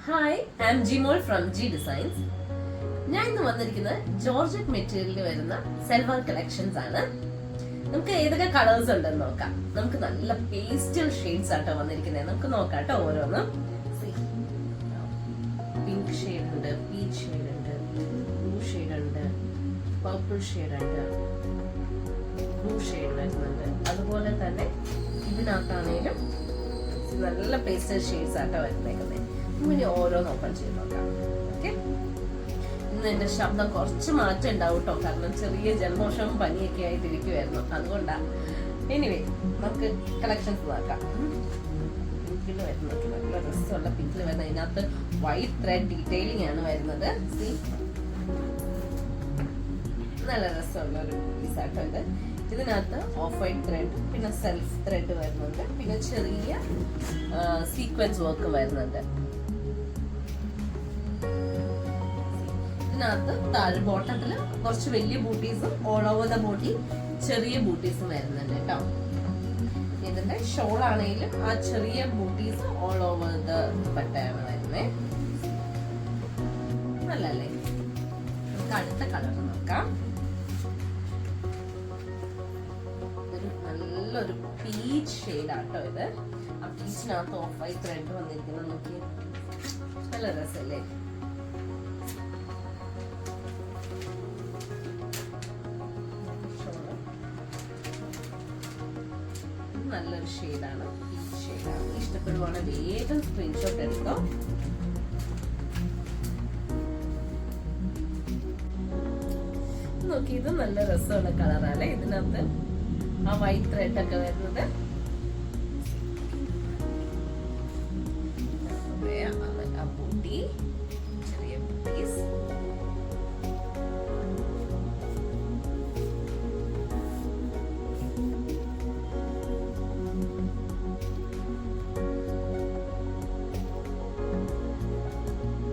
Hi, I M Jimol from G designs. ഞാൻ ഇന്ന് വന്നിരിക്കുന്നത് ജോർജറ്റ് മെറ്റീരിയലിൽ വരുന്ന സെൽവാർ കളക്ഷൻസ് ആണ്. നമുക്ക് ഏതൊക്കെ കളേഴ്സ് ഉണ്ടെന്ന് നോക്കാം. നമുക്ക് നല്ല പേസ്റ്റൽ ഷെയ്ഡ്സ് ആട്ടോ വന്നിരിക്കുന്നത്. നമുക്ക് നോക്കാം കേട്ടോ ഓരോന്നും. പിങ്ക് ഷെയ്ഡ് ഉണ്ട്, പീച്ച് ഷെയ്ഡ് ഉണ്ട്, ബ്ലൂ ഷെയ്ഡ് ഉണ്ട്, പർപ്പിൾ ഷെയ്ഡ് ഉണ്ട്, ബ്ലൂ ഷെയ്ഡ് വരുന്നുണ്ട്. അതുപോലെ തന്നെ ഇതിനകത്താണേലും നല്ല പേസ്റ്റൽ ഷെയ്ഡ്സ് ആട്ടോ വരുന്നേക്കുന്നത്. ഇനി ഓരോന്ന് ഓപ്പൺ ചെയ്ത് നോക്കാം. ഓക്കെ, ഇന്ന് എന്റെ ശബ്ദം കുറച്ച് മാറ്റം ഉണ്ടാവും കേട്ടോ, കാരണം ചെറിയ ജലദോഷവും പനിയൊക്കെ ആയിട്ടിരിക്കുവായിരുന്നു, അതുകൊണ്ടാ. എനിവേ, നമുക്ക് കളക്ഷൻസ് നോക്കാം. പിങ്കില് വരുന്നത് നല്ല രസമുള്ള പിങ്കില് വരുന്നത്, ഇതിനകത്ത് വൈറ്റ് ത്രെഡ് ഡീറ്റെയിലിംഗ് ആണ് വരുന്നത്. സീ, നല്ല രസമുള്ള ഒരു പീസാട്ടോ ഇത്. ഇതിനകത്ത് ഓഫ് വൈറ്റ് ത്രെഡ്, പിന്നെ സെൽഫ് ത്രെഡ് വരുന്നുണ്ട്, പിന്നെ ചെറിയ സീക്വൻസ് വർക്ക് വരുന്നുണ്ട്. ഇതിനകത്ത് താഴെ ബോട്ടത്തില് കുറച്ച് വലിയ ബൂട്ടീസും ഓൾ ഓവർ ദ ബോഡി ചെറിയ ബൂട്ടീസും വരുന്നുണ്ട് കേട്ടോ. ഇതിന്റെ ഷോൾ ആണെങ്കിലും ആ ചെറിയ ബൂട്ടീസ് ഓൾ ഓവർ ദ ദുപ്പട്ടയാണ് വരുന്നത്. നല്ലല്ലേ? നമുക്ക് അടുത്ത കളർ നോക്കാം. നല്ലൊരു പീച്ച് ഷെയ്ഡ് ആട്ടോ ഇത്. ആ പീച്ചിനകത്ത് ഓഫ് വൈറ്റ് ത്രെഡ് വന്നിരിക്കുന്നത് നോക്കി, നല്ല രസല്ലേ? നല്ലൊരു ഷെയ്ഡാണ്, പീച്ച് ഷെയ്ഡാണ്. ഇഷ്ടപ്പെടുവാണ് വേഗം സ്ക്രീൻഷോട്ട് എടുത്തോ. നോക്കി, ഇത് നല്ല രസമുള്ള കളറാണ്. ഇതിനകത്ത് ആ വൈറ്റ് ത്രെഡ് ഒക്കെ വരുന്നത്. ആ ബൂട്ടി, ചെറിയ ബൂട്ടീസ്.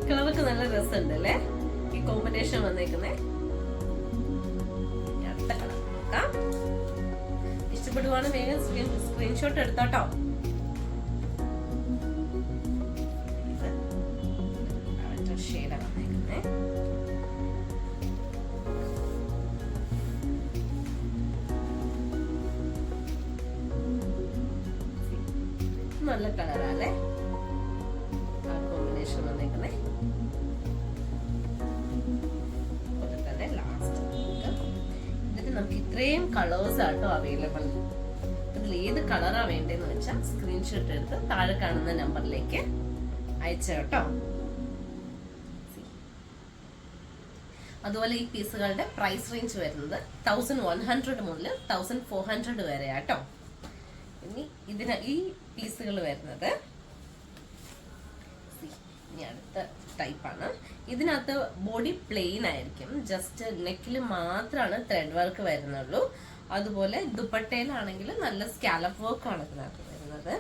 കളറൊക്കെ നല്ല രസമുണ്ട് അല്ലേ, ഈ കോമ്പിനേഷൻ വന്നേക്കുന്നേ. അടുത്ത കളർ നോക്കാം. ഇഷ്ടപ്പെടുവാണ് വേഗം സ്ക്രീൻഷോട്ട് എടുത്തോട്ടോ. ഷെയ്ഡാണ് വന്നേക്കുന്നേ. നല്ല കളറാല്ലേ ആ കോമ്പിനേഷൻ വന്നേക്കുന്നേ. നമുക്ക് ഇത്രയും കളേഴ്സ് ആട്ടോ അവൈലബിൾ. ഇതിൽ ഏത് കളറാ വേണ്ടതെന്ന് വെച്ചാൽ സ്ക്രീൻഷോട്ട് എടുത്ത് താഴെ കാണുന്ന നമ്പറിലേക്ക് അയച്ചു കേട്ടോ. അതുപോലെ ഈ പീസുകളുടെ പ്രൈസ് റേഞ്ച് വരുന്നത് 1100 മുതൽ 1400 വരെ ആട്ടോ. ഇനി ഈ പീസുകൾ വരുന്നത് ഇനി അടുത്ത ടൈപ്പാണ്. ഇതിനകത്ത് ബോഡി പ്ലെയിൻ ആയിരിക്കും, ജസ്റ്റ് നെക്കിൽ മാത്രമാണ് ത്രെഡ് വർക്ക് വരുന്നുള്ളൂ. അതുപോലെ ദുപ്പട്ടയിലാണെങ്കിൽ നല്ല സ്കാലപ്പ് വർക്ക് ആണ് ഇതിനകത്ത് വരുന്നത്.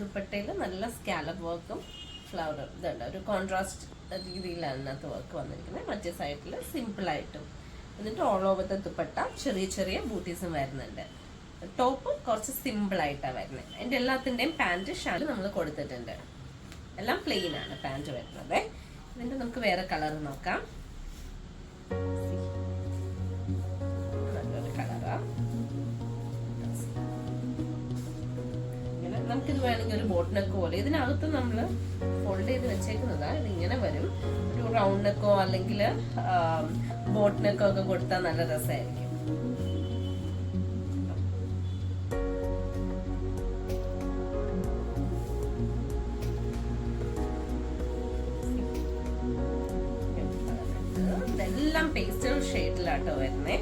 ദുപ്പട്ടയിൽ നല്ല സ്കാലപ്പ് വർക്കും ഫ്ലവർ ഇതുണ്ട്, ഒരു കോൺട്രാസ്റ്റ് രീതിയിലാണ് ഇതിനകത്ത് വർക്ക് വന്നിരിക്കുന്നത്. മറ്റേ സൈഡിൽ സിമ്പിൾ ആയിട്ടും, എന്നിട്ട് ഓൾ ഓവർ ദ ദുപ്പട്ട ചെറിയ ചെറിയ ബൂട്ടീസും വരുന്നുണ്ട്. ടോപ്പ് കുറച്ച് സിമ്പിൾ ആയിട്ടാണ് വരുന്നത്. അതിന്റെ എല്ലാത്തിന്റെയും പാന്റ് ഷാല് നമ്മൾ കൊടുത്തിട്ടുണ്ട്. എല്ലാം പ്ലെയിൻ ആണ് പാന്റ് വരുന്നത്. ഇതിന്റെ നമുക്ക് വേറെ കളർ നോക്കാം. നല്ലൊരു കളറാ. നമുക്കിത് വേണമെങ്കിൽ ഒരു ബോട്ട് നെക്ക് പോലെ ഇതിനകത്ത് നമ്മൾ ഫോൾഡ് ചെയ്ത് വെച്ചേക്കുന്നതാ. ഇതിങ്ങനെ വരും. ഒരു റൗണ്ട് നെക്കോ അല്ലെങ്കിൽ ബോട്ട് നെക്കോ ഒക്കെ കൊടുത്താൽ നല്ല രസമായിരിക്കും. ഇതെല്ലാം പേസ്റ്റൽ ഷെയ്ഡിലാട്ടോ വരുന്നേ.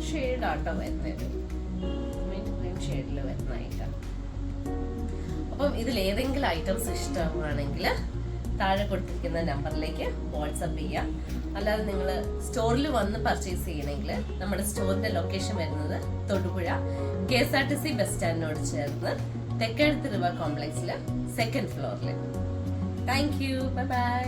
ഷെയ്ഡാട്ടോ വരുന്നത്, മിന്റ് ഗ്രീൻ ഷെയ്ഡിൽ വരുന്ന ഐറ്റം. അപ്പം ഇതിൽ ഏതെങ്കിലും ഐറ്റംസ് ഇഷ്ടമാണെങ്കിൽ താഴെ കൊടുത്തിരിക്കുന്ന നമ്പറിലേക്ക് വാട്സപ്പ് ചെയ്യാം. അല്ലാതെ നിങ്ങൾ സ്റ്റോറിൽ വന്ന് പർച്ചേസ് ചെയ്യണമെങ്കിൽ നമ്മുടെ സ്റ്റോറിന്റെ ലൊക്കേഷൻ വരുന്നത് തൊടുപുഴ KSRTC ബസ് സ്റ്റാൻഡിനോട് ചേർന്ന് തെക്കെഴുത്ത് റിവർ കോംപ്ലക്സിൽ 2nd ഫ്ലോറിൽ. Thank you. Bye bye.